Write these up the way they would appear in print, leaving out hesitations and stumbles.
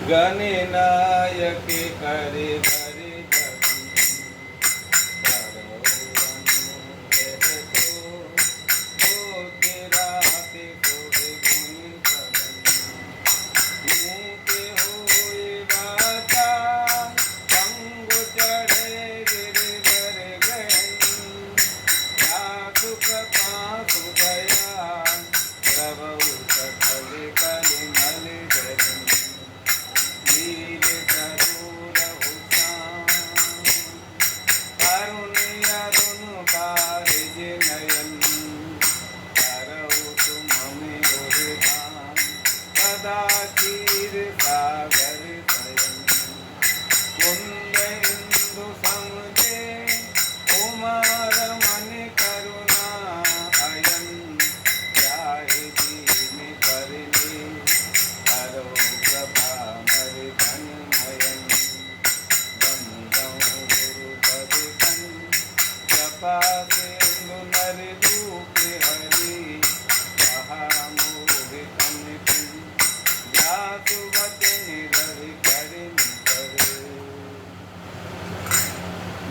गणनायक करे भरे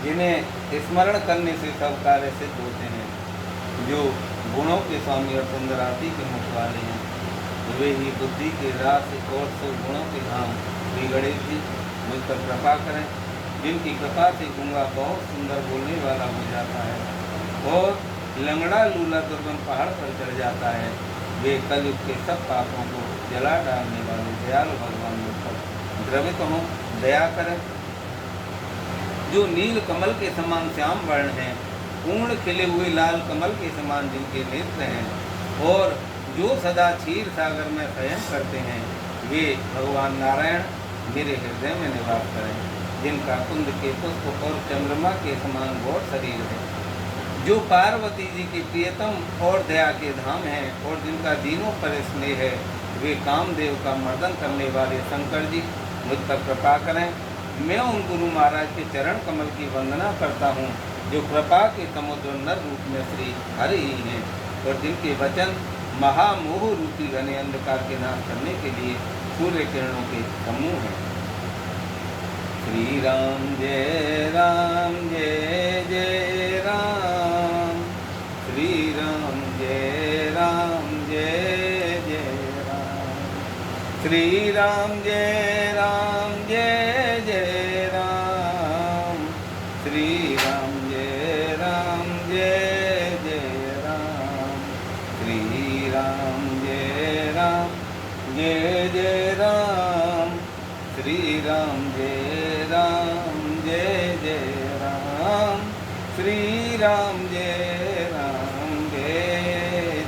जिन्हें स्मरण करने से सब कार्य सिद्ध होते हैं, जो गुणों के स्वामी और सुंदराती के मुख वाले हैं, वे ही बुद्धि के रास और सो गुणों के धाम श्री गणेश जी मुझ पर कृपा करें, जिनकी कृपा से गूंगा बहुत सुंदर बोलने वाला हो जाता है और लंगड़ा लूला दुर्गम पहाड़ पर चढ़ जाता है। वे कलयुग के सब पापों को जला डालने वाले दयालु भगवान मुझ पर द्रवित हों, दया करें। जो नील कमल के समान श्याम वर्ण हैं, पूर्ण खिले हुए लाल कमल के समान जिनके नेत्र हैं और जो सदा क्षीर सागर में शयन करते हैं, वे भगवान नारायण मेरे हृदय में निवास करें, जिनका कुंद के पुष्प और चंद्रमा के समान गौर शरीर है, जो पार्वती जी के प्रियतम और दया के धाम हैं और जिनका दीनों पर स्नेह है, वे कामदेव का मर्दन करने वाले शंकर जी मुझ पर कृपा करें। मैं उन गुरु महाराज के चरण कमल की वंदना करता हूँ, जो कृपा के समुद्र नर रूप में श्री हरि ही हैं और जिनके वचन महामोह रूपी घने अंधकार के नाश करने के लिए सूर्य किरणों के समूह हैं। श्री राम जय जय राम, श्री राम जय जय राम, श्री राम जय जय राम, श्री राम जय जय राम, श्री राम जय जय राम, श्री राम जय जय राम, श्री राम जय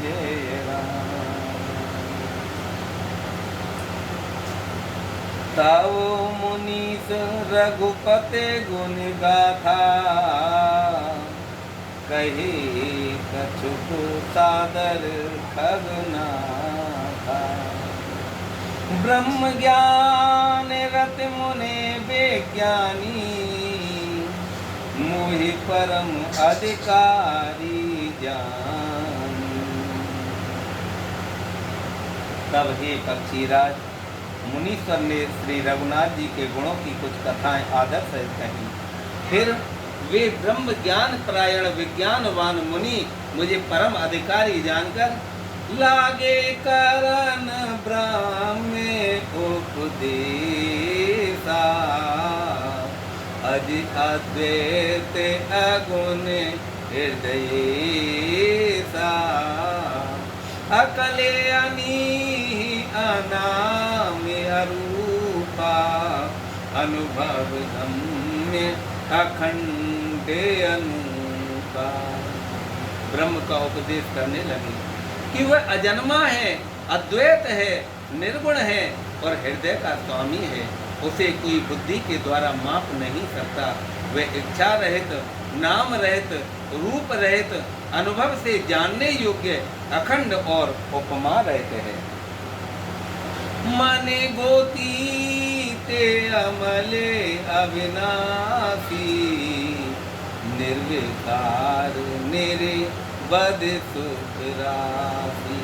जय राम। ताओ मुनीस रघुपते गुण गाथा, कही कछुक सादर खगनाथा। ब्रह्म ज्ञान रत मुने विज्ञानी, मोहि परम अधिकारी जानी। तब हे पक्षीराज, मुनीश्वर ने श्री रघुनाथ जी के गुणों की कुछ कथाएं आदर सहित कही। फिर वे ब्रह्म ज्ञान परायण विज्ञानवान मुनि मुझे परम अधिकारी जानकर लागे करन ब्रह्म उपदेशा। अज अद्वैत अगुण हृदयेसा, अकले अनी अनाम अरूपा। अनुभव गम्य अखंड अनूपा। ब्रह्म का उपदेश करने लगे कि वह अजन्मा है, अद्वैत है, निर्गुण है और हृदय का स्वामी है। उसे कोई बुद्धि के द्वारा माप नहीं सकता। वह इच्छा रहित, नाम रहित, रूप रहित, अनुभव से जानने योग्य, अखंड और उपमा रहते हैं। माने गोती ते अमले अविनाशी, निर्विकार निर्बध सुख राशि।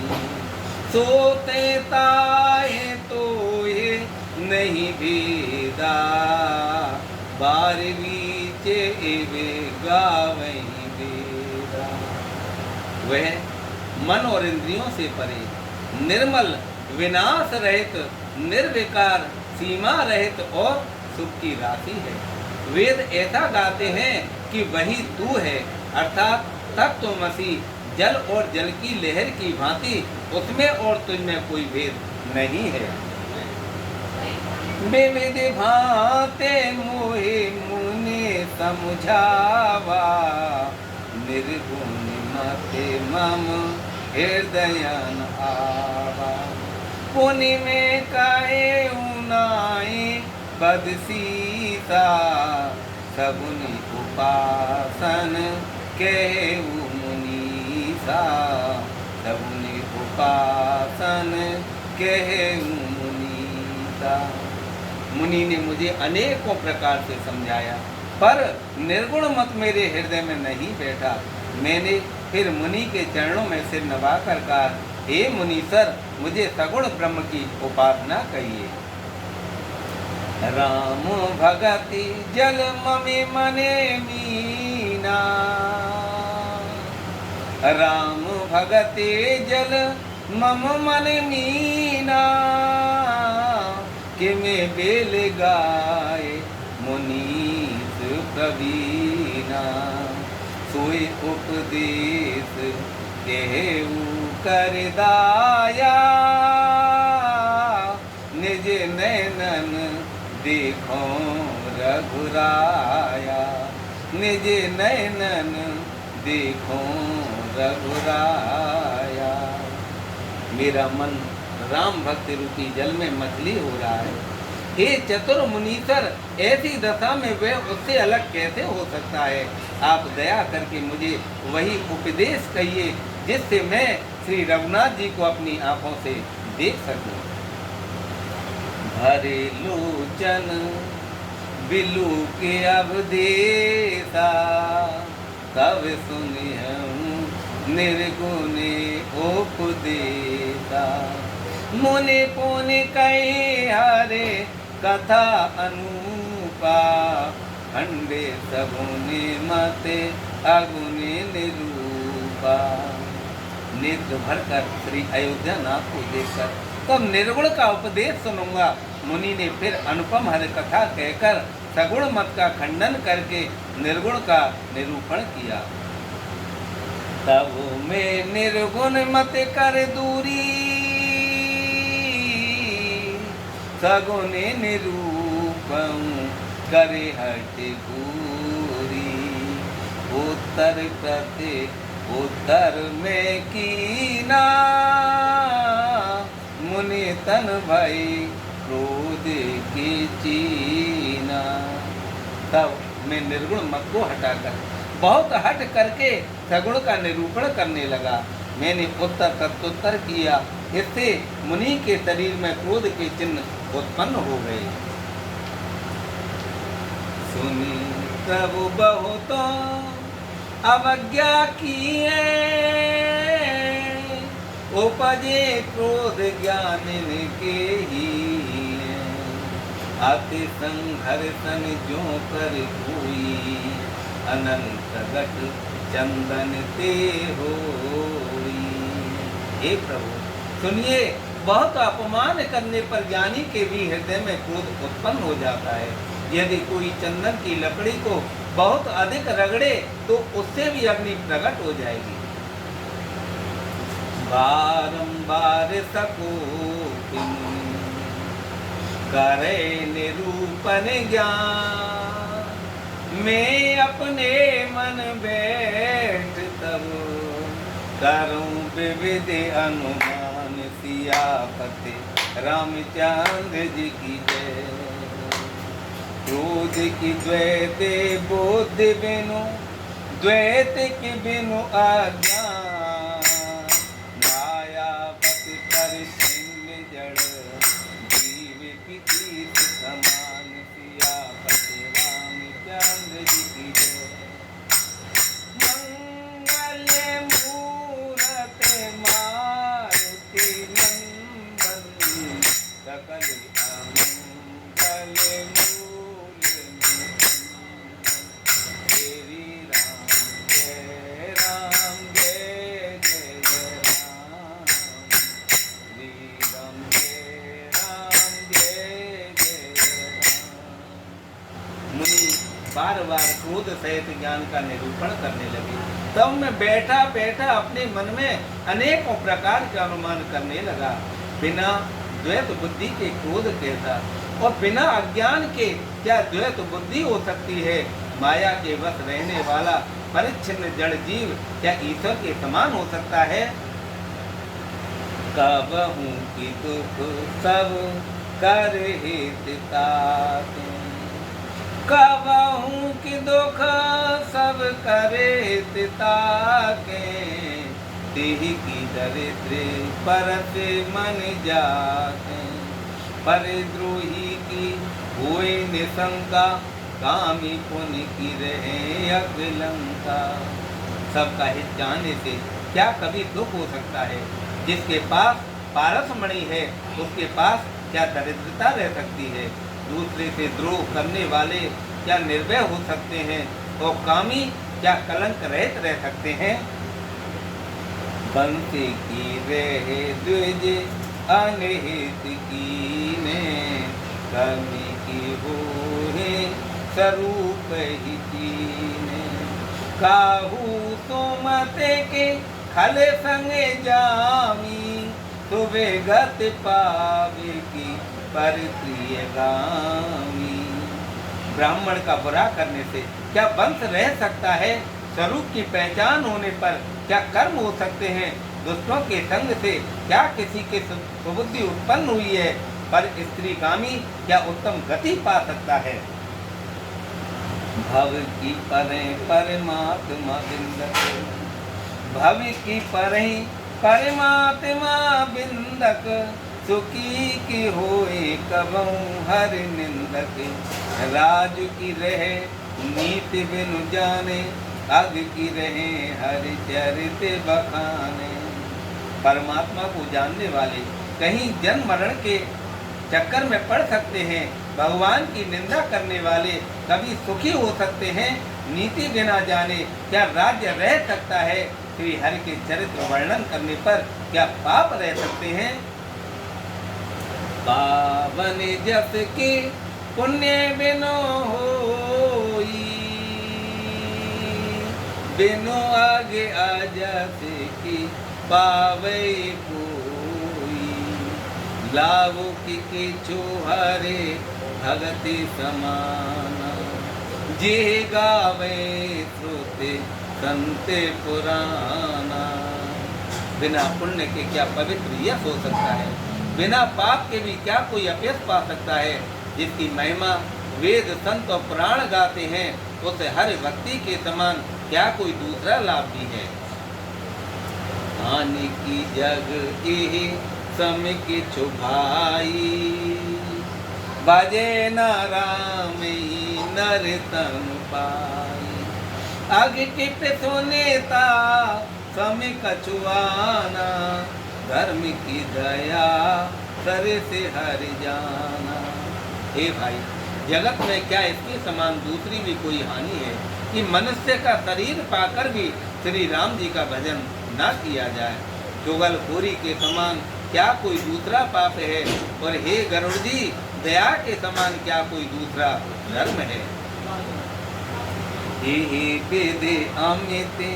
सोते ताए तो ये नहीं भेदा, बारहवीं चे एवे गावई बेदा। वह मन और इंद्रियों से परे, निर्मल, विनाश रहित, निर्विकार, सीमा रहित और सुख की राशि है। वेद ऐसा गाते हैं कि वही तू है, अर्थात तत्वमसि, जल और जल की लहर की भांति उसमें और तुझमें कोई भेद नहीं है। विविध भांते मोहे मुने समझावा, निर्गुण मते मम हृदयन आवा। पुनि में काहे उनाई बद सीता, सगुनि उपासन केहू मुनीसा, सगुनि उपासन केहू मुनीसा। मुनि ने मुझे अनेकों प्रकार से समझाया, पर निर्गुण मत मेरे हृदय में नहीं बैठा। मैंने फिर मुनि के चरणों में सिर नवाकर कहा, हे मुनीसर, मुझे सगुण ब्रह्म की उपासना कहिए। राम भगति जल ममे मने मीना, राम भगति जल मम मन मीना, कि मैं बेल गाए मुनीस प्रवीणा। सोई उपदेश केहू कर दाया, निज नैनन देखो रघुराया, निज नैनन देखो रघुराया। मेरा मन राम भक्ति रूपी जल में मछली हो रहा है। हे चतुर मुनीसर, ऐसी दशा में वह उससे अलग कैसे हो सकता है? आप दया करके मुझे वही उपदेश कहिए जिससे मैं श्री रघुनाथ जी को अपनी आंखों से देख सकूं। भरे लोचन बिलू के अवदेशा, तब सुनिहूं निर्गुण उपदेशा। मुनि पुनि कही हरे कथा अनूपा, खंडे सगुनि मते अगुनि निरूपा। नेत्र भरकर श्री अयोध्या नाथ को देखकर तब निर्गुण का उपदेश सुनूंगा। मुनि ने फिर अनुपम हर कथा कहकर सगुण मत का खंडन करके निर्गुण का निरूपण किया। तब मैं निर्गुण मत कर दूरी, सगुण निरूपण करे हट पूरी। उत्तर प्रति उत्तर में कीना, मुनि तन भई क्रोध की चीना। तब मैं निर्गुण मत को हटाकर बहुत हट करके सगुण का निरूपण करने लगा। मैंने उत्तर प्रत्युत्तर किया, इससे मुनि के शरीर में क्रोध के चिन्ह उत्पन्न हो गए। सुनी प्रभु बहुतों अवज्ञा किए, उपजे क्रोध ज्ञान के ही। अति संघर्षण जो कर हुई, अनंत घट चंदन ते होई। हे प्रभु सुनिए, बहुत अपमान करने पर ज्ञानी के भी हृदय में क्रोध उत्पन्न हो जाता है। यदि कोई चंदन की लकड़ी को बहुत अधिक रगड़े तो उससे भी अग्नि प्रकट हो जाएगी। बारंबार सकोपि करे निरूपण ज्ञान, मैं अपने मन बैठ तब करूं विविध अनुमान। सियापति रामचंद्र जी की जय। क्रोध की द्वैत बोध बिनु, द्वैत की बिनु अज्ञान। मायावत पर सिंह जड़, जीव की तीत समान। सियापति रामचंद्र जी की जय। मंगल मूरत मारुति नंदन, सकल अमंगल बार बार क्रोध सहित ज्ञान का निरूपण करने लगे। तब मैं बैठा बैठा अपने मन में अनेकों प्रकार के अनुमान करने लगा। बिना द्वैत बुद्धि के क्रोध कैसा, और बिना अज्ञान के क्या द्वैत बुद्धि हो सकती है। माया के वश रहने वाला परिच्छिन्न जड़ जीव क्या ईश्वर के समान हो सकता है। कबहू की दुख सब कर हित ताके, कबहू की दुख सब करे हित ताके, तेहि की दरिद्र परस मन जाके, परिद्रोही की हुए निशंका, कामी पुण्य की रहे अकलंका। सबका हित जानने से क्या कभी दुख हो सकता है। जिसके पास पारसमणि है उसके पास क्या दरिद्रता रह सकती है। दूसरे से द्रोह करने वाले क्या निर्भय हो सकते हैं, और कामी क्या कलंक रहित रह सकते हैं। बंसी की रहे द्विज अनहित कीने, कमी की हो स्वरूप ही कीने, काहू सुमते के खल संगे जामी, सुबह गत पावे की पर प्रिय गामी। ब्राह्मण का बुरा करने से क्या वंश रह सकता है। स्वरूप की पहचान होने पर क्या कर्म हो सकते हैं। दुष्टों के संग से क्या किसी के सुबुद्धि उत्पन्न हुई है, पर स्त्रीगामी क्या उत्तम गति पा सकता है। भव की परें परमात्मा बिंदक, भव की परें परमात्मा बिंदक, सुखी की होए कबहू हर निंदक। राज की रहे नीति बिनु जाने, अग की रहे हरि चरित बखाने। परमात्मा को जानने वाले कहीं जन्म मरण के चक्कर में पड़ सकते हैं। भगवान की निंदा करने वाले कभी सुखी हो सकते हैं। नीति बिना जाने क्या राज्य रह सकता है। श्री हरि के चरित्र वर्णन करने पर क्या पाप रह सकते हैं। पावन जस के पुण्य बिनो होई, बिनो आगे आ जाते की पावे कोई। लाभ की चोहारे भगति समाना, जे गावे श्रोते संते पुराना। बिना पुण्य के क्या पवित्र यश हो सकता है। बिना पाप के भी क्या कोई अपयश पा सकता है। जिसकी महिमा वेद संत और पुराण गाते हैं, उसे हर व्यक्ति के समान क्या कोई दूसरा लाभ भी है। हानि की जग की सम की छुभाई, बाजे न राम ही नर तन पाई। आगे के पे नेता समय कछुआना, धर्म की दया सर से हर जाना। हे भाई, जगत में क्या इसके समान दूसरी भी कोई हानि है कि मनुष्य का शरीर पाकर भी श्री राम जी का भजन ना किया जाए। चुगलखोरी के समान क्या कोई दूसरा पाप है। और हे गरुड़ जी, दया के समान क्या कोई दूसरा धर्म है। हे वेदे अमिते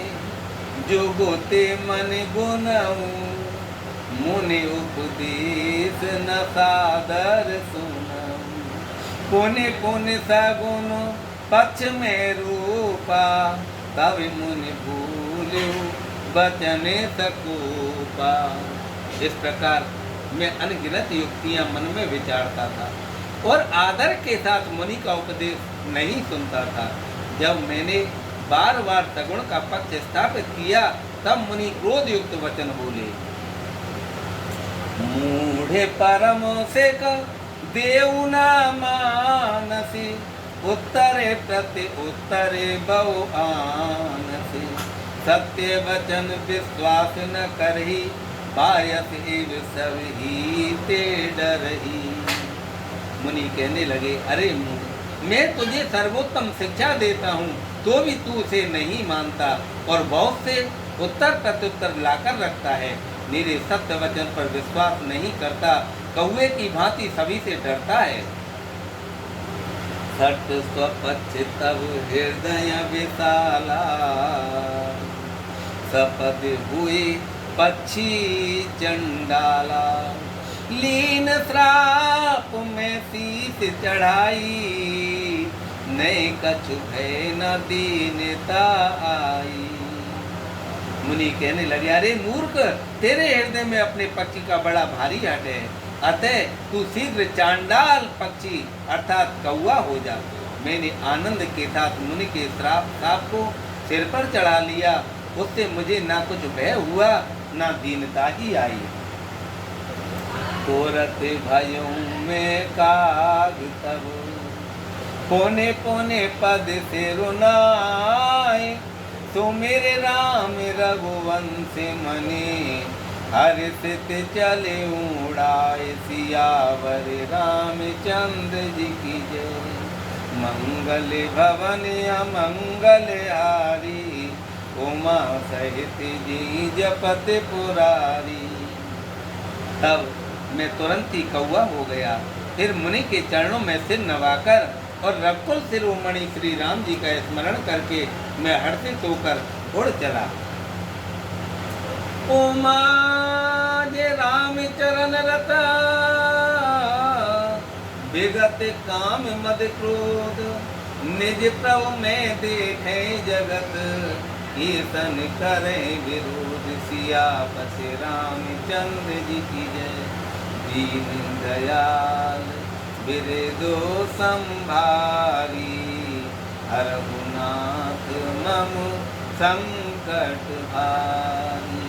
जो गोते मन गुनऊ, मुनि उपदेश न सादर सुनऊ। पुण्य पुण्य सगुन पक्ष में रूपा, तब मुनि भूलू बचन सकोपा। इस प्रकार मैं अनगिनत युक्तियां मन में विचारता था और आदर के साथ मुनि का उपदेश नहीं सुनता था। जब मैंने बार बार सगुण का पक्ष स्थापित किया, तब मुनि क्रोध युक्त वचन बोले। मूढ़े परम से देव न मानसी, उत्तरे प्रति उत्तरे बहु आनसी। सत्य वचन विश्वास न करही, पायस एव सब ही ते डरही। मुनि कहने लगे, अरे मूढ़, मैं तुझे सर्वोत्तम शिक्षा देता हूँ, तो भी तू उसे नहीं मानता और बहुत से उत्तर प्रत्युत्तर लाकर रखता है। मेरे सत्य वचन पर विश्वास नहीं करता, कौवे की भांति सभी से डरता है। सट स्वपच्छ तब हृदय विशाला, सपद हुए पक्षी चंडाला। लीन श्राप में शीस चढ़ाई, नए कछु भय न दीनता आई। मुनि कहने लगे, अरे मूर्ख, तेरे हृदय में अपने पक्षी का बड़ा भारी हट है, अतः तू शीघ्र चांडाल पक्षी अर्थात कौवा हो जा। मैंने आनंद के साथ मुनि के श्राप को सिर पर चढ़ा लिया, उससे मुझे ना कुछ भय हुआ ना दीनता ही आई। तोरत भयों में काग तब, पौने पौने पद से रुनाए। तो मेरे राम रघुवंश मने, हर्षित चले उड़ाए। सियावर रामचंद्र जी की जय। मंगल भवन अमंगल हारी, उमा सहित जी जपत पुरारी। तब मैं तुरंत ही कौवा हो गया। फिर मुनि के चरणों में सिर नवाकर और रघुकुल शिरोमणि श्री राम जी का स्मरण करके मैं हर्षित होकर उड़ चला। उमा जे राम चरण रता, विगत काम मद क्रोध। निज प्रभु में देखे जगत, कीर्तन करे विरोध। सियापति रामचंद्र जी की जय। दीन दयाल बिरदो संभारी, हरहुनाथ मम संकट भारी।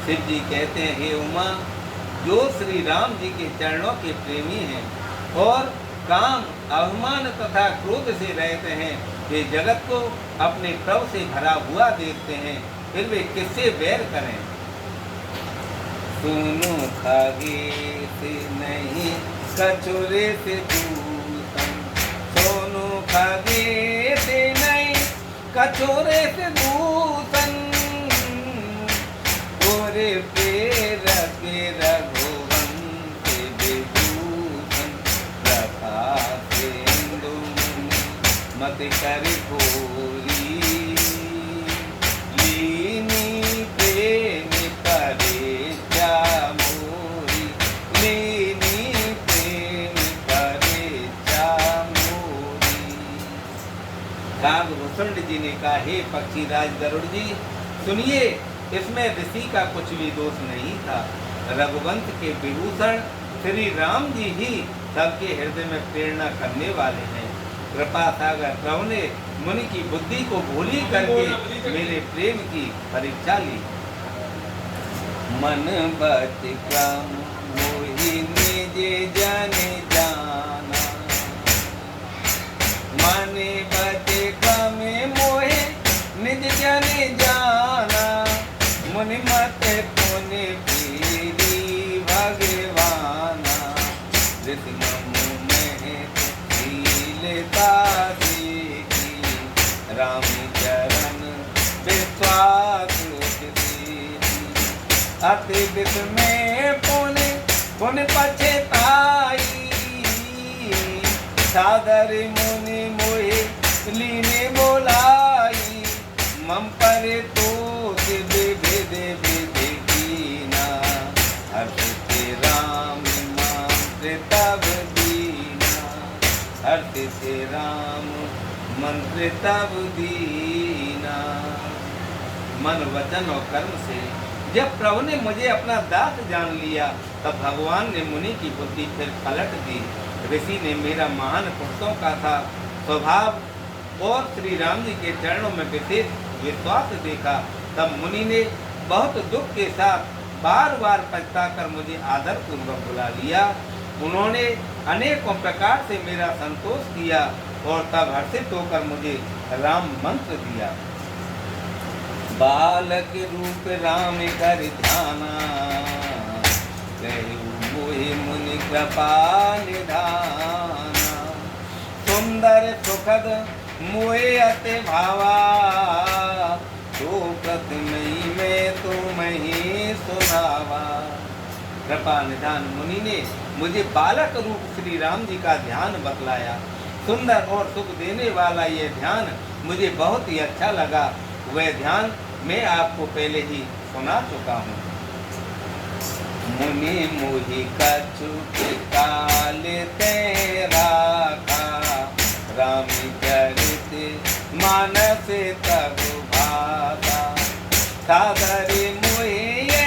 शिव जी कहते हैं, हे उमा, जो श्री राम जी के चरणों के प्रेमी हैं और काम अभिमान तथा क्रोध से रहते हैं, वे जगत को अपने प्रभु से भरा हुआ देखते हैं, फिर वे किससे बैर करें। सुनो खगेश नहीं कछुरे से दूतन, सोनो खगेश नहीं कछुरे से दूतन। गोरे पेर के रघुवंश विभूषण, प्रभा सिंधु मत कर भोरी। लीनी प्रेम परीक्षा मोरी, लीनी प्रेम परीक्षा मोरी। कागभूषण जी ने कहा, हे पक्षी राज गरुड़ जी, सुनिए, इसमें ऋषि का कुछ भी दोष नहीं था। रघुवंश के विभूषण श्री राम जी ही सबके हृदय में प्रेरणा करने वाले हैं। कृपा सागर प्रभु ने मुनि की बुद्धि को भूली करके मेरे प्रेम की परीक्षा ली। मन बच क्रम मोहि निज जन जाना, मन बच क्रम मोहि निज जन जाना। मुनि मत पुनि पीरी भगवाना, ऋषि मनु में शीलता सीखी। राम चरण विश्वास सीखी, अति विष में पुनि पुनि पछताई। सादर मुनि मोहि लीने बोलाई, मम पर तो विविध विधि कीना। हर्षित राम मंत्र तब दीना, हर्षित राम मंत्र तब दीना। मन वचन और कर्म से जब प्रभु ने मुझे अपना दास जान लिया, तब भगवान ने मुनि की बुद्धि फिर पलट दी। ऋषि ने मेरा महान पुरुषों का था स्वभाव और श्री राम जी के चरणों में विशेष विश्वास देखा। तब मुनि ने बहुत दुख के साथ बार बार पछताकर मुझे आदर पूर्वक बुला लिया। उन्होंने अनेकों प्रकार से मेरा संतोष किया और तब हर्षित होकर मुझे राम मंत्र दिया। बालक रूप राम कर ध्याना, कहु मोहि मुनि कृपा निधाना। सुंदर सुखद मोहे अति भावा, तो प्रथमई में तुम ही सुनावा। कृपा निधान मुनि ने मुझे बालक रूप श्री राम जी का ध्यान बतलाया। सुंदर और सुख देने वाला ये ध्यान मुझे बहुत ही अच्छा लगा। वह ध्यान मैं आपको पहले ही सुना चुका हूँ। मुनि मोहि कछु काल तेरा का, राम चरित मानस तब भाषा। सादर मोहि ये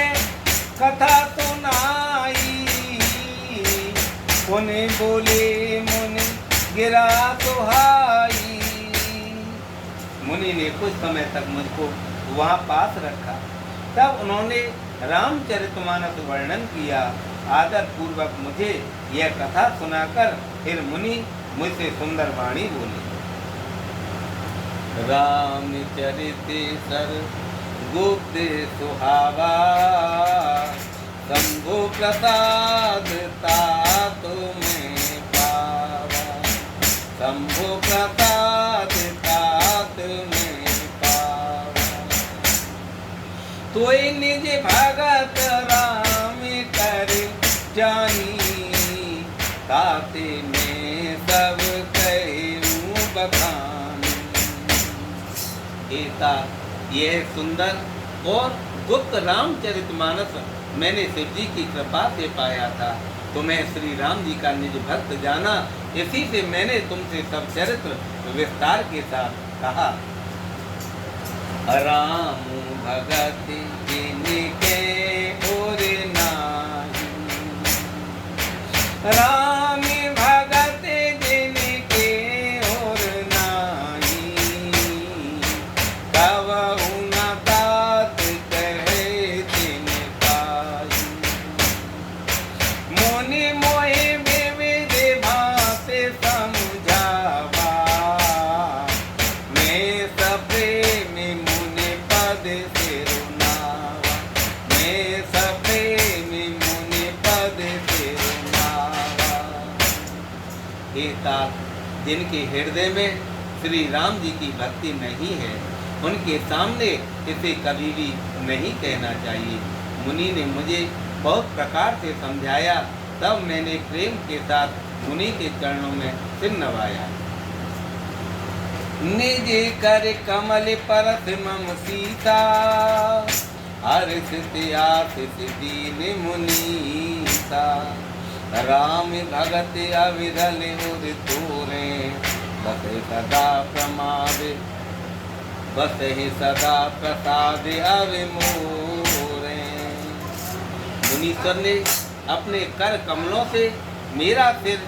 कथा सुनाई, मुनि बोले मुनि गिरा सुहाई। मुनि ने कुछ समय तक मुझको वहाँ पास रखा। तब उन्होंने रामचरितमानस वर्णन किया। आदर पूर्वक मुझे यह कथा सुनाकर फिर मुनि मुझसे सुंदर वाणी बोले। रामचरित सर गुप्त सुहावा, शंभु प्रसाद तातु में पावा। शंभु प्रसाद तातु में पावा, तोय निज भगत राम कर जानी। ताते में सब कहूँ बखानी। एता यह सुंदर और गुप्त रामचरितमानस मैंने शिव जी की कृपा से पाया था। तुम्हें श्री राम जी का निज भक्त जाना, इसी से मैंने तुमसे सब चरित्र विस्तार के साथ कहा। राम भगत जिनके और नाही, राम भगत जिनके और नाही। कबहु न तात कहे तिन पाई, मुनि मोहि विविध भांति समझावा। मैं सप्रेम मुनि पद सिरुनावा, मैं सप्रेम मुनि पद सिरुनावा। जिनके हृदय में श्री राम जी की भक्ति नहीं है, उनके सामने इसे कभी भी नहीं कहना चाहिए। मुनि ने मुझे बहुत प्रकार से समझाया, तब मैंने प्रेम के साथ मुनि के चरणों में सिर नवाया। निज कर कमल परस मम सीता, हर्षित आशिष दीन मुनीसा। राम भगत अविरल उर तोरे, बस सदा प्रमाद बस ही सदा प्रसाद अविमोरे। मुनीश्वर ने अपने कर कमलों से मेरा सिर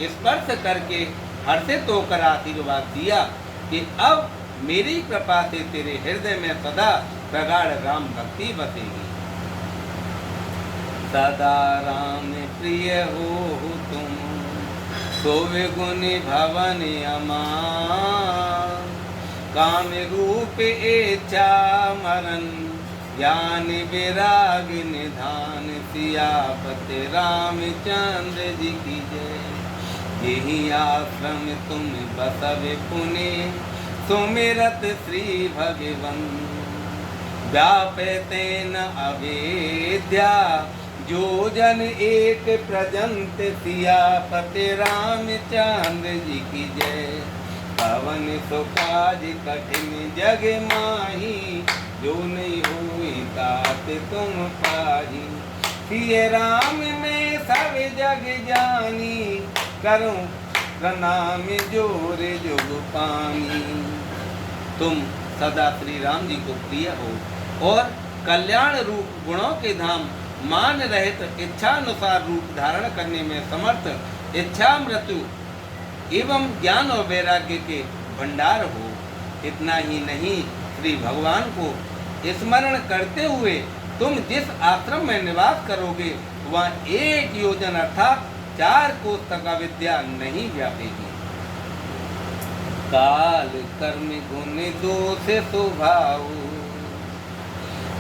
स्पर्श करके हर्षित होकर आशीर्वाद दिया कि अब मेरी कृपा से तेरे हृदय में सदा प्रगाढ़ राम भक्ति बसेगी। सदा राम प्रिय हो तुम, सोवे गुण भवन अमान। काम रूप इच्छा मरण, ज्ञान विराग निधान। सियापति रामचंद्र जी की जय। यही आश्रम तुम बसवे पुने, सुमिरत श्री भगवन। व्यापते न अवेद्या, जो जन एक प्रजंत। सियापति रामचंद्र जी की जय। पवन सुकाज कठिन जग माही, जो नहीं हुई तात तुम पाही। सिय राम में सब जग जानी, करूं प्रणाम जोर जुग पानी। तुम सदा श्री राम जी को प्रिय हो और कल्याण रूप गुणों के धाम, मान रहित इच्छानुसार रूप धारण करने में समर्थ, इच्छा मृत्यु एवं ज्ञान और वैराग्य के भंडार हो। इतना ही नहीं, श्री भगवान को स्मरण करते हुए तुम जिस आश्रम में निवास करोगे, वहाँ 1 योजन अर्थात 4 कोस तक अविद्या नहीं व्यापेगी। काल कर्म गुण दोष स्वभाव,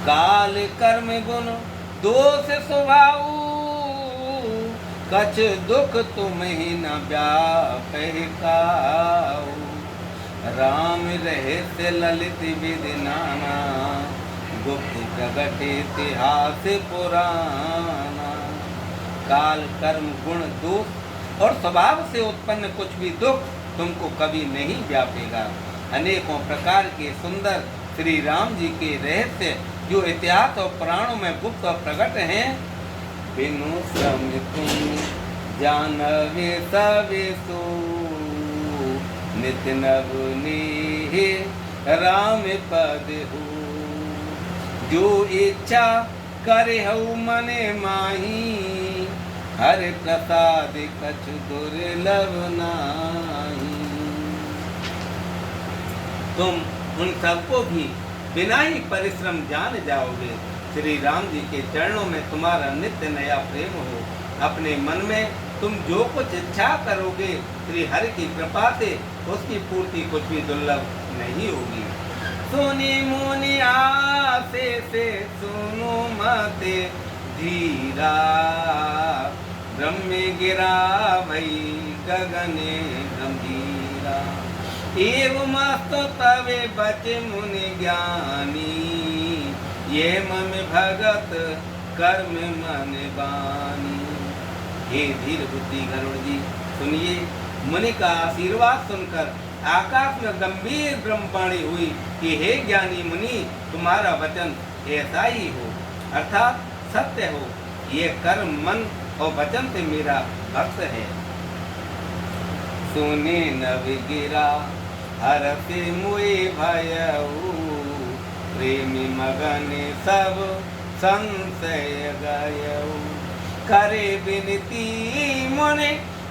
काल कर्म गुण दोष स्वभाव। कछ दुख तुम्हें न व्यापहि काऊ। राम रहस्य ललित विधि नाना, गुप्त प्रगट इतिहास पुराना। काल कर्म गुण दोष और स्वभाव से उत्पन्न कुछ भी दुख तुमको कभी नहीं व्यापेगा। अनेकों प्रकार के सुंदर श्री राम जी के रहस्य जो इतिहास और पुराणों में गुप्त और प्रकट हैं, बिनु श्रम तुम जानवे सबे सो, नित नवनीहि राम पद हो। जो इच्छा करे हऊ मने माही, हर प्रसाद कछु दुर्लभ नाही। तुम उन सबको भी बिना ही परिश्रम जान जाओगे। श्री राम जी के चरणों में तुम्हारा नित्य नया प्रेम हो। अपने मन में तुम जो कुछ इच्छा करोगे, श्री हरि की कृपा से उसकी पूर्ति कुछ भी दुर्लभ नहीं होगी। सुनी मुनि आसे से सुनो मते धीरा, ब्रह्म गिरा भई गगने गंभीरा। एवं मस्त तवे बचे मुनि ज्ञानी, ये मम भगत कर्म मन बानी। हे धीर बुद्धि गरुड़ जी, सुनिए। मुनि का आशीर्वाद सुनकर आकाश में गंभीर ब्रह्मवाणी हुई कि हे ज्ञानी मुनि, तुम्हारा वचन ऐसा ही हो, अर्थात सत्य हो। ये कर्म मन और वचन से मेरा भक्त है। सुने नव गिरा हरते मुए भयऊ, प्रेमी मगन सब संशय गयऊ। करे विनती मुनि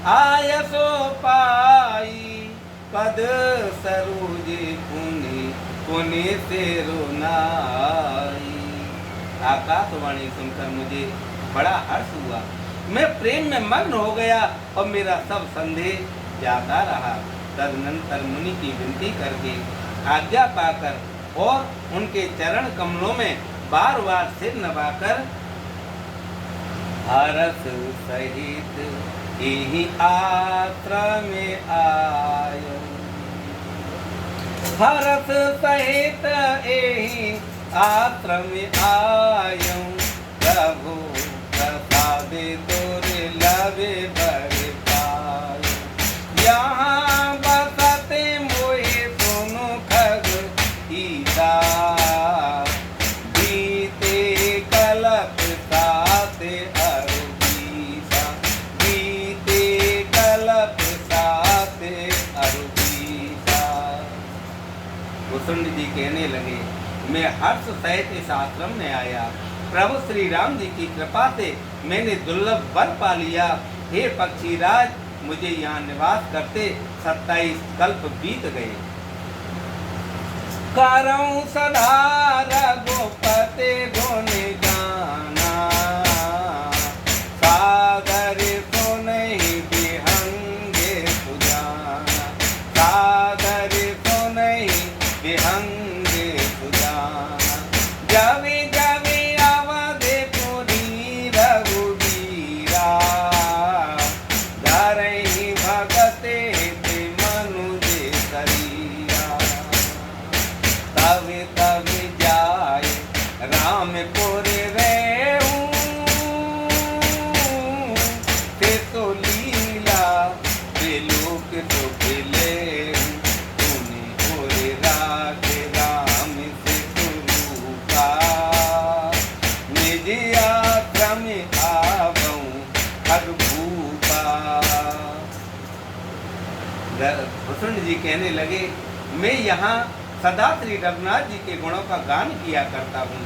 आयसो पाई, पद सरोज पुनि पुनि से रोनाई। आकाशवाणी सुनकर मुझे बड़ा हर्ष हुआ। मैं प्रेम में मग्न हो गया और मेरा सब संदेह जाता रहा। तदनंतर मुनि की विनती करके आज्ञा पाकर और उनके चरण कमलों में बार बार सिर नवाकर हरस सहित यही आश्रम में आयो। हरस सहित यही आश्रम में आयो, प्रभु प्रसाद दुर्लभ बड़े पायो। यहाँ बसते मोहे सुनु खग ईसा, बीते कल्प साते अरुबीसा, बीते कल्प साते अरुबीसा। कुसुंड जी कहने लगे, मैं हर्ष सहित इस आश्रम में आया। प्रभु श्री राम जी की कृपा से मैंने दुर्लभ वर पा लिया। हे पक्षीराज, मुझे यहाँ निवास करते 27 कल्प बीत गए। करऊं सदा रघुपति गुण गाना, सागर सुनहि विहंगे सुजाना, सागर सुनहि विहंगे सुजाना। जवि जवि अवधपुरी रघुबीरा, धरहि भगते मनुज शरीरा। तब तब जाय रामपुर रेहूं, ते तो लीला त्रिलोक सुख लेहूं। तूने और राग राम से सुरूपा, निज आश्रम आवऊं खगभूपा। भुसुंड जी कहने लगे, मैं यहाँ सदा श्री रघुनाथ जी के गुणों का गान किया करता हूँ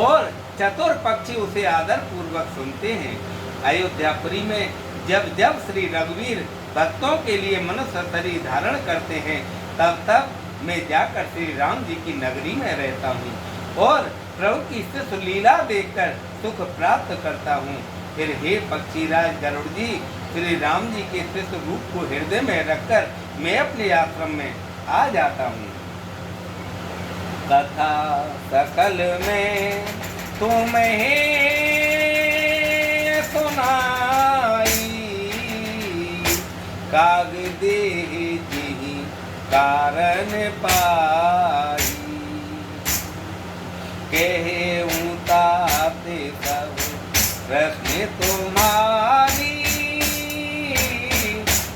और चतुर पक्षी उसे आदर पूर्वक सुनते हैं। अयोध्यापुरी में जब जब श्री रघुवीर भक्तों के लिए मनुष्य शरीर धारण करते हैं, तब तब मैं जाकर श्री राम जी की नगरी में रहता हूँ और प्रभु की शिष्य लीला देखकर सुख प्राप्त करता हूँ। फिर हे पक्षीराज गरुड़ जी, श्री राम जी के शिष्य रूप को हृदय में रखकर मैं अपने आश्रम में आ जाता हूँ। कथा सकल में तुम्हें सुनाई, कागदे जी कारण पाई। कहे ताते सब प्रश्न तुम्हारी,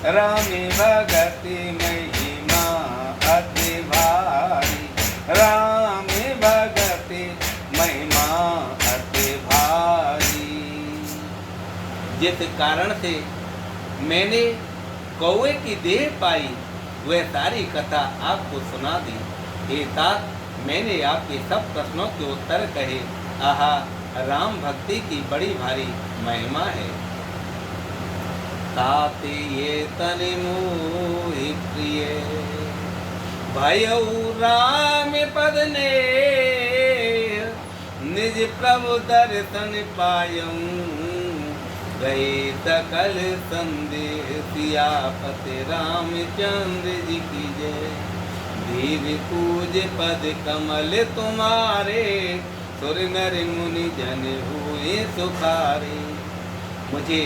राम भगति में जिस कारण से मैंने कौवे की देह पाई वह सारी कथा आपको सुना दी। हे तात, मैंने आपके सब प्रश्नों के उत्तर कहे। आहा, राम भक्ति की बड़ी भारी महिमा है। तात ये तन मोहि प्रिय, भयउ राम पद ने, निज प्रभु दर्शन पायऊं, गए सकल संदेह सियापति रामचंद्र जी की जय। धीर पूज पद कमल तुम्हारे, सुर नर मुनि जन हुए सुखारे। मुझे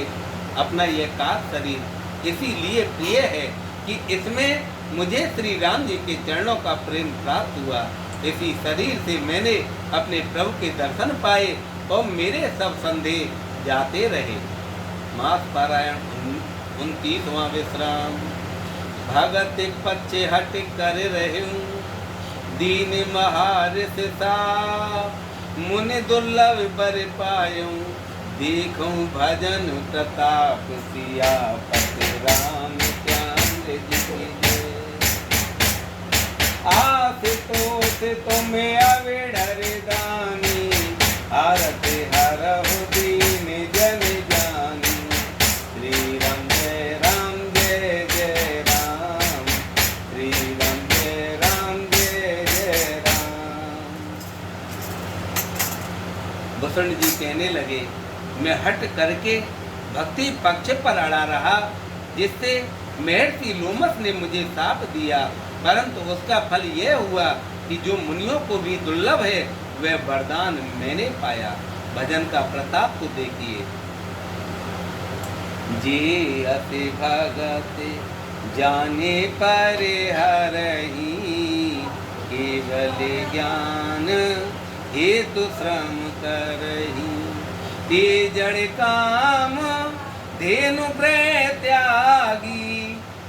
अपना यह काट शरीर इसीलिए प्रिय है कि इसमें मुझे श्री राम जी के चरणों का प्रेम प्राप्त हुआ। इसी शरीर से मैंने अपने प्रभु के दर्शन पाए और मेरे सब संदेह जाते रहे। मास पारायण 29वां विश्राम। भगत पच्चे हट कर रहूं, दीन महारिस सा, मुनि दुर्लभ बर पायूं, देखूं भजन प्रताप सियापति रामचंद्र जी की जय। आशुतोष तुम्हें अविढ़ दानी, आरती हरहु दीन जन जानी। श्री राम जय राम जय जय राम, श्री राम जय राम जय जय राम। भूषण जी कहने लगे, मैं हट करके भक्ति पक्ष पर अड़ा रहा, जिससे महर्षि लोमस ने मुझे शाप दिया, परंतु उसका फल यह हुआ कि जो मुनियों को भी दुर्लभ है वह वरदान मैंने पाया। भजन का प्रताप को देखिए। जे अति भगत जाने पर हरहि, केवल ज्ञान हेतु श्रम करहि। ते जड़ काम धेनु ग्रह त्यागी,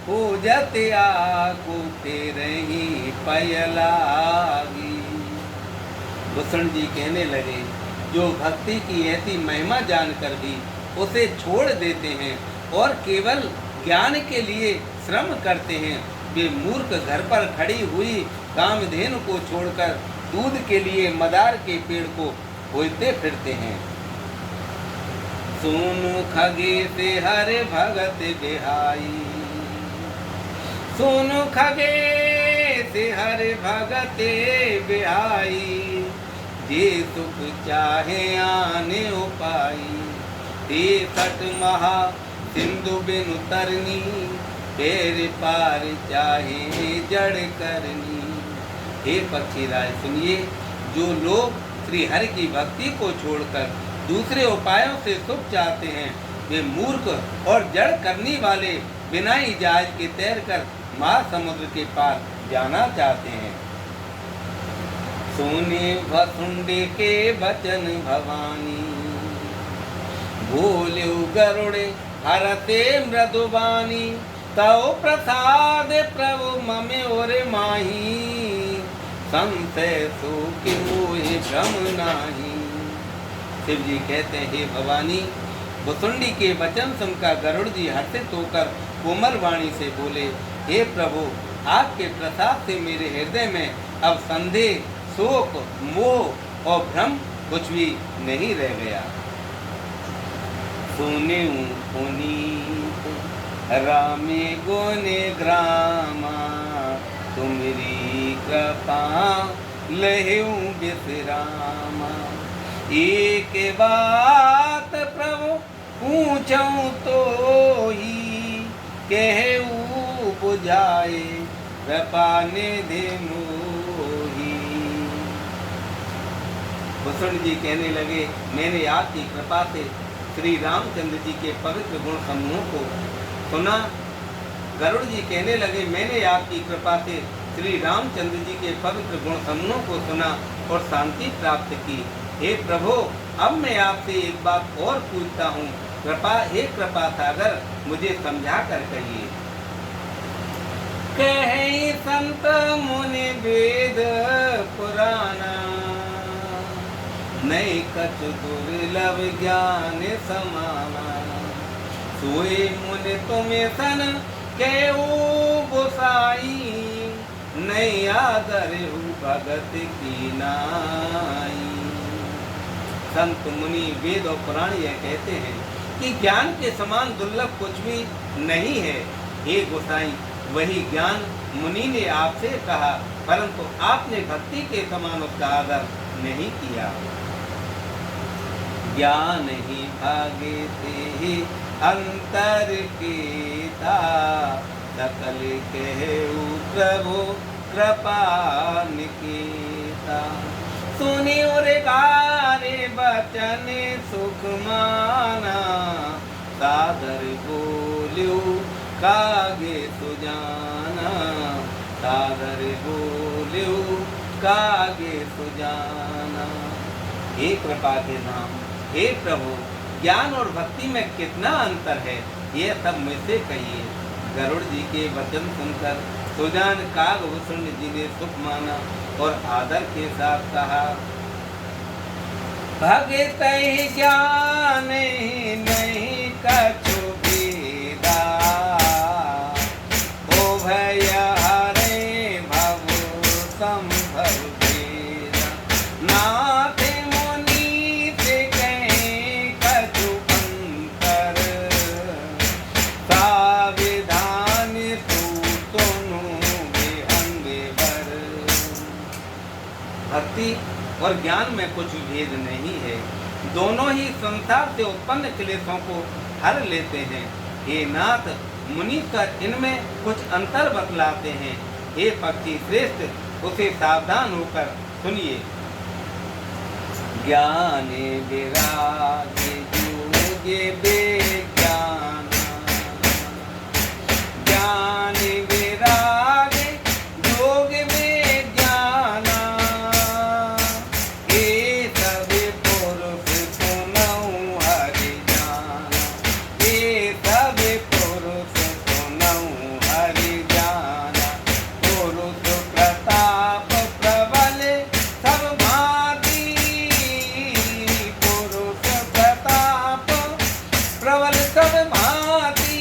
हो जते आकुते रही पयलागी। भूषण जी कहने लगे, जो भक्ति की ऐसी महिमा जानकर भी उसे छोड़ देते हैं और केवल ज्ञान के लिए श्रम करते हैं, वे मूर्ख घर पर खड़ी हुई कामधेनु को छोड़कर दूध के लिए मदार के पेड़ को खोजते फिरते हैं। सोनु खगे से हरे भगत बिहाई, सोनु खगे से हरे भगत बिहाई। जे सुख चाहे आने उपाई, ते सट महा सिंधु बिनु तरनी। पैर पार चाहे जड़ करनी। हे पक्षी राज सुनिए, जो लोग श्री हरि की भक्ति को छोड़कर दूसरे उपायों से सुख चाहते हैं, वे मूर्ख और जड़ करनी वाले बिना ही जहाज के तैरकर महासमुद्र के पार जाना चाहते हैं। सोने भसुंडे के वचन भवानी, बोल्यो गरुड़े हरते मृदुबानी। तव प्रसाद प्रभु ममे और माही, संशय सो कि मोहि भ्रम नाही। शिव जी कहते हैं, हे भवानी, भुसुंडी के वचन सुनकर गरुड़ जी हर्षित होकर कोमल वाणी से बोले, हे प्रभु, आपके प्रसाद से मेरे हृदय में अब संदेह, शोक, मोह और भ्रम कुछ भी नहीं रह गया। सुने पुनीत रामे गुने ग्रामा, तुमरी कृपा लहू विश्रामा। एक बात प्रभु पूछूं तो ही, कहूँ बुझाए कृपा निधि मोही। भूषण जी कहने लगे, मैंने आपकी कृपा से श्री रामचंद्र जी के पवित्र गुण समूह को सुना। गरुड़ जी कहने लगे, मैंने आपकी कृपा से श्री रामचंद्र जी के पवित्र गुण समूह को सुना और शांति प्राप्त की। हे प्रभु, अब मैं आपसे एक बात और पूछता हूँ, हे कृपा सागर, मुझे समझा कर कहिए। कहे संत मुनि वेद पुराना, नहीं कछु दुर्लभ ज्ञान समाना। सोए मुनि तुम्हें सन केऊ गोसाई, नहीं आदर भगत की नाई। संत मुनि वेद और पुराण यह कहते हैं कि ज्ञान के समान दुर्लभ कुछ भी नहीं है। हे गोसाई, वही ज्ञान मुनि ने आपसे कहा, परंतु आपने भक्ति के समान उसका आदर नहीं किया। ज्ञान ही भागे से अंतर कीता, सकल कहु प्रभु कृपा निकेता। सुनी और गारे बचन सुख माना, सादर बोल्यो कागे सुजाना, सादर बोल्यो कागे सुजाना। हे कृपा के नाम, हे प्रभु, ज्ञान और भक्ति में कितना अंतर है, ये सब मुझसे कहिए। गरुड़ जी के वचन सुनकर सुजान कागभूषण जी ने सुख माना और आदर के साथ कहा, भगत ज्ञान नहीं कछु भेदा, ओ भय हरे भव संभव भेदा। नाथ मुनि से कहीं कछु अंतर, साविधान भक्ति और ज्ञान में कुछ भेद नहीं है, दोनों ही संसार से उत्पन्न क्लेशों को हर लेते हैं। हे नाथ, मुनि कर इनमें कुछ अंतर बतलाते हैं। हे पक्षी श्रेष्ठ, उसे सावधान होकर सुनिए। ज्ञान विराग योगे विज्ञान, ज्ञान विराग योग विज्ञान, ये सब पुरुष सुनऊ हरि जान, ये सब पुरुष सुनऊ हरि जान। पुरुष प्रताप प्रबल सब भांति, पुरुष प्रताप प्रबल सब भांति,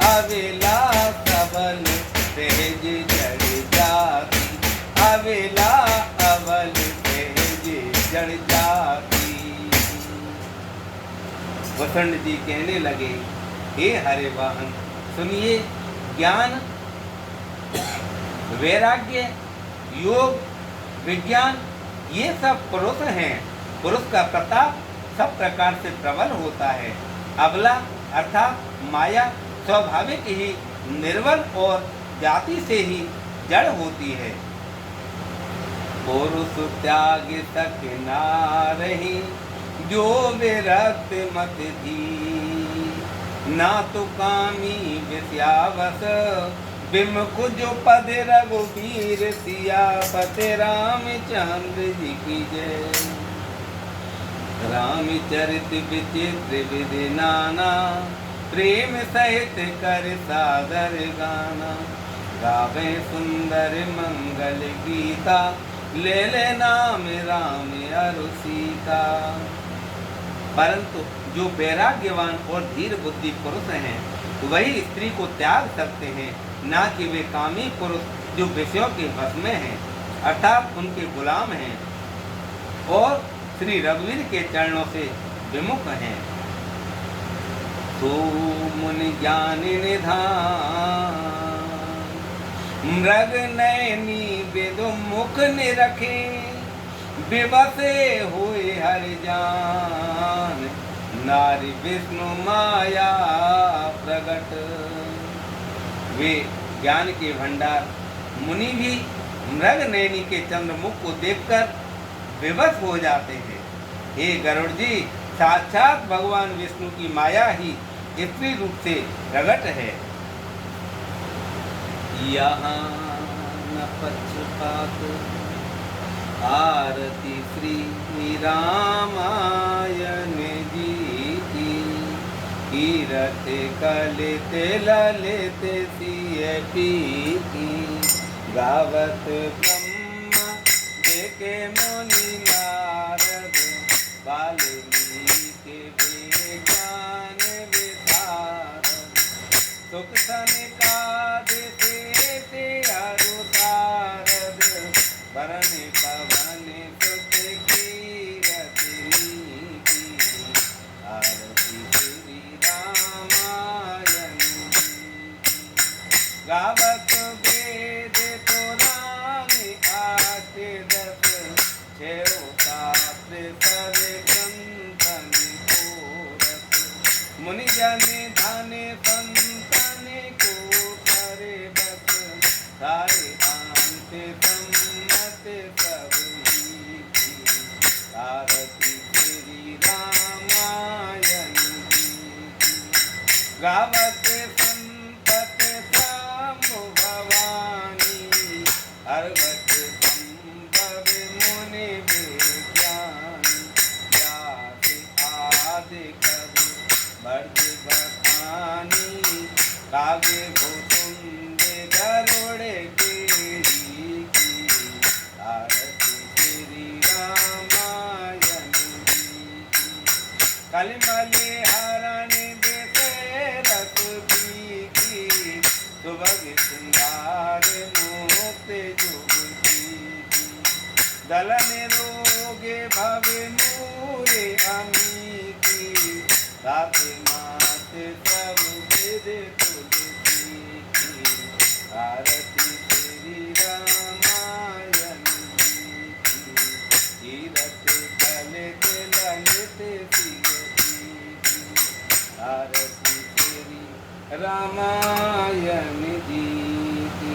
अबेला सबल सहज जड़ जाति, अबेला अबल सहज जड़ जाति। वसंत जी कहने लगे, हे हरे वाहन, सुनिए, ज्ञान, वैराग्य, योग, विज्ञान, ये सब पुरुष हैं। पुरुष का प्रताप सब प्रकार से प्रबल होता है। अबला अर्थात माया स्वाभाविक ही निर्बल और जाति से ही जड़ होती है। पुरुष त्याग तक ना रही, जो विरक्त मत धी, ना तो कामी विषयावस, विमुख जो पद रघुवीर सियापति रामचंद्र जी की जय। रामचरित विचित्र विधि नाना, प्रेम सहित कर सादर गाना। गावे सुंदर मंगल गीता, ले ले नाम राम अरु सीता। परंतु जो वैराग्यवान और धीर बुद्धि पुरुष हैं, वही स्त्री को त्याग सकते हैं, ना कि वे कामी पुरुष जो विषयों के वश में हैं, अर्थात उनके गुलाम हैं और श्री रघुवीर के चरणों से विमुख हैं। तो मुनि ज्ञान निधान, मृग नयनी वेदो मुख निरखे, विवसे हुए हर जान, नारी विष्णु माया प्रगट। वे ज्ञान के भंडार मुनि भी मृग नयनी के चंद्रमुख को देखकर विवश हो जाते हैं। हे गरुड़ जी, साक्षात भगवान विष्णु की माया ही स्त्री रूप से प्रकट है। यहाँ न पक्षपात, आरती श्री रामायण जी की, कीरत कलित ललित सिय पीकी, गावत ब्रह्मा देखे मुनि नारद, वाल्मीकि विज्ञान सुख सनिकाद से अरु तारद वरण पवन सुत कीरति नीति आरती श्री रामायण गावत वेद पुराण आठ दस छो शास्त्र सवे ग्रंथन कोरस मुनि जन धन संतन को करे बस सारे अंत सम्मत सब नीति आरती श्री रामायण गावत संतत शंभु भवानी अर्वत संभव मुनि विज्ञानी व्यास आदि कवि वर्ग बखानी काव्य भूषुंड गरुड़ केरी की आरती श्री रामायण कलिमले हरण रस की सुभग श्रृंगार मोत जुग की दलन रोग भव मूरे अमी की रात मात सब विद तुलसी की आरती श्री रामायण की तीरथ कलित ललित आरती श्री रामायण जी की।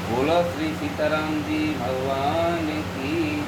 बोलो श्री सीताराम जी भगवान की।